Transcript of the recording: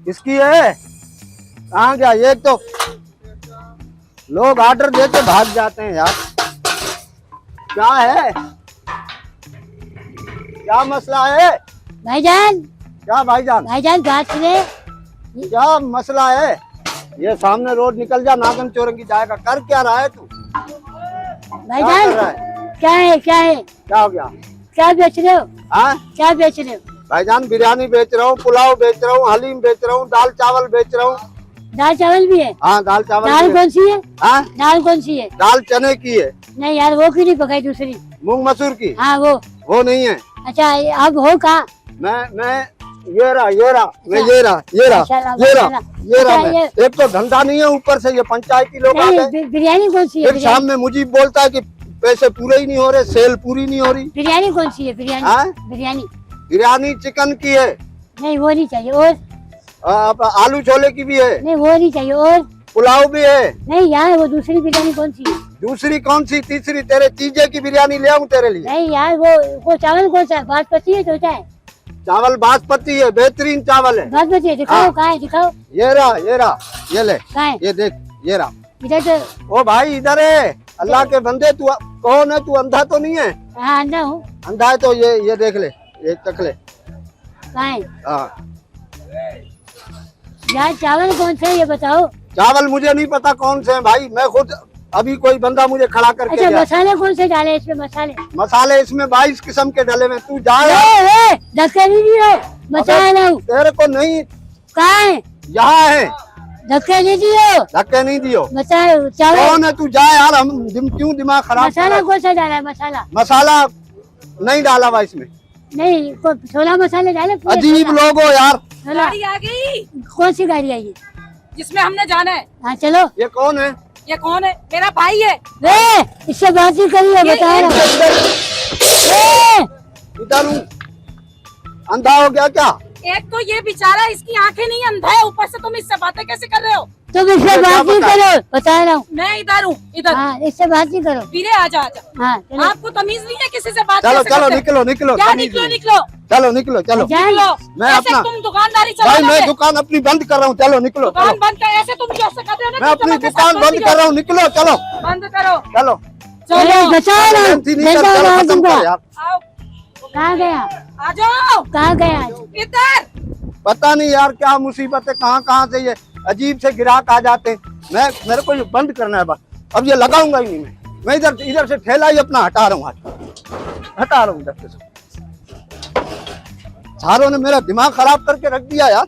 किसकी है? कहाँ गया ये? तो लोग ऑर्डर देके भाग जाते हैं यार। क्या है? क्या मसला है? भाईजान, क्या भाईजान? भाईजान घास ले। क्या मसला है? ये सामने रोड निकल जा, नागन चौरंगी जाएगा। कर क्या रहा है तू? क्या भाईजान कर रहा है? क्या है, क्या है, क्या हो गया? क्या बेच रहे हो? हाँ क्या बेच रहे हो? भाईजान, बिरयानी बेच रहा हूँ, पुलाव बेच रहा हूँ, हलीम बेच रहा हूँ, दाल चावल बेच रहा हूँ। दाल चावल भी है? हाँ दाल चावल दाल भी है। कौन सी है? हाँ दाल कौन सी है? दाल चने की है। नहीं यार, वो क्यों नहीं पकाई दूसरी? मूंग मसूर की? हाँ वो नहीं है। अच्छा, अब हो कहाँ? मैं ये रहा ये रहा मैं ये रहा माशाल्लाह, ये रहा माशाल्लाह। ये रहा अच्छा, मैं। एक तो धंधा नहीं है, ऊपर से ये पंचायती लोग आ नहीं, गए। बिरयानी कौन सी है? फिर शाम में मुझे बोलता है कि पैसे पूरे ही नहीं हो रहे, सेल पूरी नहीं हो रही। बिरयानी कौन सी है? बिरयानी, हाँ? बिरयानी बिरयानी चिकन की है। नहीं, वो नहीं चाहिए। और आलू छोले की भी है। नहीं, वो नहीं चाहिए। और पुलाव भी है। नहीं यार, वो दूसरी बिरयानी कौन सी है? दूसरी कौन सी? तीसरी तेरे चीजे की बिरयानी ले आऊं तेरे लिए? नहीं यार, वो चावल कौन सा है? बासमती है, छोटा है? चावल बासमती है, बेहतरीन चावल है। बासमती है? दिखाओ, हाँ। कहाँ है? दिखाओ, ये रहा ये ले, कहाँ है? ये देख, ये रहा। इधर तो। ओ भाई इधर है। अल्लाह के बंदे, तू कौन है? तू अंधा तो नहीं है? हाँ, अंधा हूँ। अंधा है तो ये देख ले, ये तक ले। कहाँ है हाँ यार? चावल कौन से है ये बताओ। चावल मुझे नहीं पता कौन से हैं भाई, मैं खुद अभी कोई बंदा मुझे खड़ा करके अच्छा, गया। मसाले कौन से डाले इसमें? मसाले मसाले इसमें 22 किस्म के डले में। तू जा धक्का नहीं दियो, मसाला लाओ। तेरे को नहीं, कहाँ है? यहाँ है। धक्का नहीं दियो, धक्के नहीं दियो। मसाला चावल। कौन है तू? जा यार, हम क्यों दिमाग खराब कर मसाला रहा है? कौन सा डाला है? मसाला मसाला नहीं डाला हुआ इसमें। नहीं, छोला मसाले डाले पूरे? अजीब छोला। लोग हो यार। छोला। गाड़ी आ गई कौन सी गाड़ी आई है? जिसमें हमने जाना है। हाँ चलो। ये कौन है? ये कौन है? मेरा भाई है। इससे बात ही करिए, बता रहा हूँ। इधर हूँ। अंधा हो गया क्या? एक तो ये बेचारा, इसकी आंखें नहीं, अंधा है, ऊपर से तुम इससे बातें कैसे कर रहे हो? तुम इससे बात नहीं करो, बता रहा हूँ। मैं इधर हूँ, इधर। हाँ, इससे बात नहीं करो। वीरे आजा आजा। हाँ चलो। आपको तमीज नहीं है किसी से बात चलो कैसे चलो करते हो? निकलो निकलो। क्या तमीज निकलो नहीं। निकलो चलो निकलो चलो। निकलो। मैं ऐसे अपना तुम दुकानदारी चला भाई, मैं लोगे? दुकान अपनी बंद कर रहा हूँ। चलो निकलो दुकान चलो। बंद कर, ऐसे तुम कैसे कर रहे हो ना? मैं अपनी तुम जबरदस्ती दुकान बंद कर रहा हूँ। निकलो चलो बंद करो। चलो। चलो बचा रहा हूँ। मेहनती नहीं कर, बचा चलो रहा हूँ खत्म तुमको। कर यार। आओ, कहाँ गया? आ जाओ कहाँ गया? इधर। पता नहीं यार क्या मुसीबत है, कहाँ कहाँ से ये अजीब से ग्राहक आ जाते हैं। मेरे को ये बंद करना है बस। अब ये लगाऊंगा ही नहीं मैं इधर से ठेला ही अपना हटा रहा हूँ। आज हटा रहा हूँ इधर से। सारों ने मेरा दिमाग खराब करके रख दिया यार।